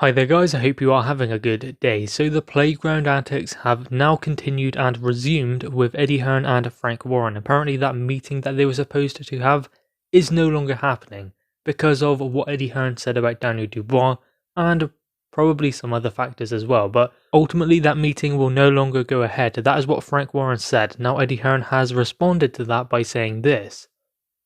Hi there guys, I hope you are having a good day. So the playground antics have now continued and resumed with Eddie Hearn and Frank Warren. Apparently that meeting that they were supposed to have is no longer happening because of what Eddie Hearn said about Daniel Dubois and probably some other factors as well. But ultimately that meeting will no longer go ahead. That is what Frank Warren said. Now Eddie Hearn has responded to that by saying this.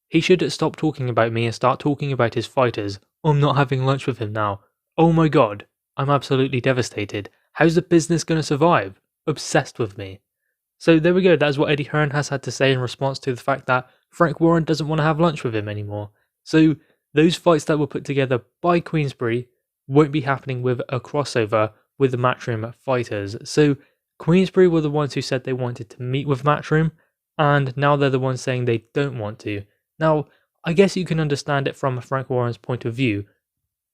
He should stop talking about me and start talking about his fighters. I'm not having lunch with him now. Oh my god, I'm absolutely devastated. How's the business going to survive? Obsessed with me. So there we go, that's what Eddie Hearn has had to say in response to the fact that Frank Warren doesn't want to have lunch with him anymore. So those fights that were put together by Queensberry won't be happening with a crossover with the Matchroom fighters. So Queensberry were the ones who said they wanted to meet with Matchroom, and now they're the ones saying they don't want to. Now, I guess you can understand it from Frank Warren's point of view.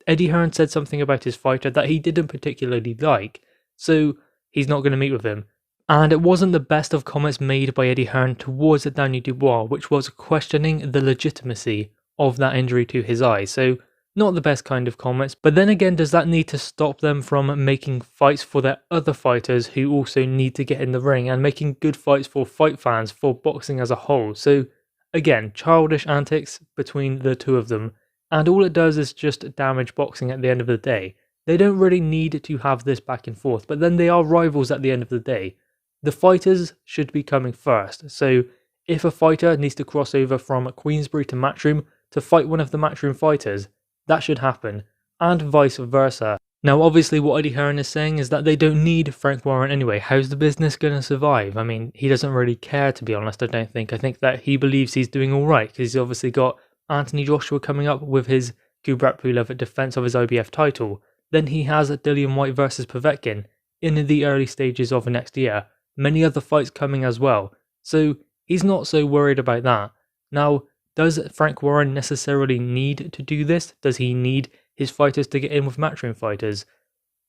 Eddie Hearn said something about his fighter that he didn't particularly like, so he's not going to meet with him. And it wasn't the best of comments made by Eddie Hearn towards Daniel Dubois, which was questioning the legitimacy of that injury to his eye. So not the best kind of comments, but then again, does that need to stop them from making fights for their other fighters who also need to get in the ring and making good fights for fight fans, for boxing as a whole? So again, childish antics between the two of them, and all it does is just damage boxing at the end of the day. They don't really need to have this back and forth, but then they are rivals at the end of the day. The fighters should be coming first, so if a fighter needs to cross over from Queensberry to Matchroom to fight one of the Matchroom fighters, that should happen, and vice versa. Now obviously what Eddie Hearn is saying is that they don't need Frank Warren anyway. How's the business going to survive? I mean, he doesn't really care, to be honest, I don't think. I think that he believes he's doing alright, because he's obviously got Anthony Joshua coming up with his Kubrat Pulev defense of his IBF title. Then he has Dillian White versus Povetkin in the early stages of next year. Many other fights coming as well. So he's not so worried about that. Now, does Frank Warren necessarily need to do this? Does he need his fighters to get in with Matchroom fighters?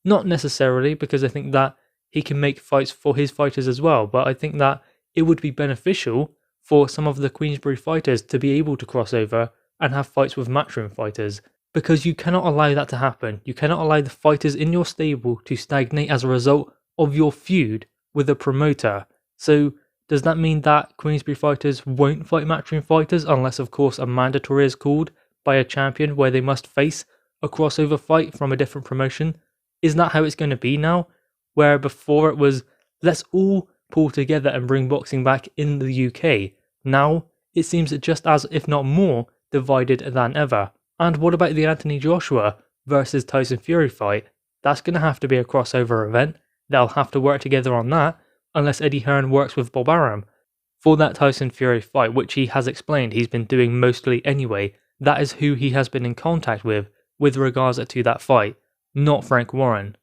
Not necessarily, because I think that he can make fights for his fighters as well, but I think that it would be beneficial for some of the Queensberry fighters to be able to cross over and have fights with Matchroom fighters, because you cannot allow that to happen. You cannot allow the fighters in your stable to stagnate as a result of your feud with a promoter. So does that mean that Queensberry fighters won't fight Matchroom fighters unless of course a mandatory is called by a champion where they must face a crossover fight from a different promotion? Is that how it's going to be now? Where before it was, let's all pull together and bring boxing back in the UK. Now it seems just as, if not more, divided than ever. And what about the Anthony Joshua versus Tyson Fury fight? That's going to have to be a crossover event. They'll have to work together on that, unless Eddie Hearn works with Bob Arum for that Tyson Fury fight, which he has explained he's been doing mostly anyway. That is who he has been in contact with regards to that fight, not Frank Warren.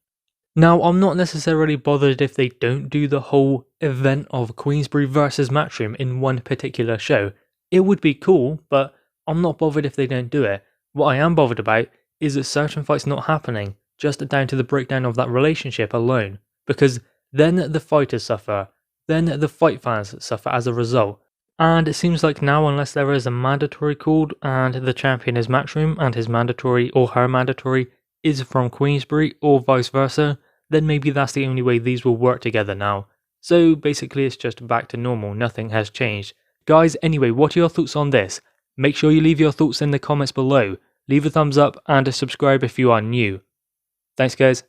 Now, I'm not necessarily bothered if they don't do the whole event of Queensberry versus Matchroom in one particular show. It would be cool, but I'm not bothered if they don't do it. What I am bothered about is that certain fights not happening, just down to the breakdown of that relationship alone. Because then the fighters suffer, then the fight fans suffer as a result. And it seems like now, unless there is a mandatory called and the champion is Matchroom and his mandatory or her mandatory is from Queensberry or vice versa, then maybe that's the only way these will work together now. So basically it's just back to normal, nothing has changed. Guys, anyway, what are your thoughts on this? Make sure you leave your thoughts in the comments below, leave a thumbs up and subscribe if you are new. Thanks guys.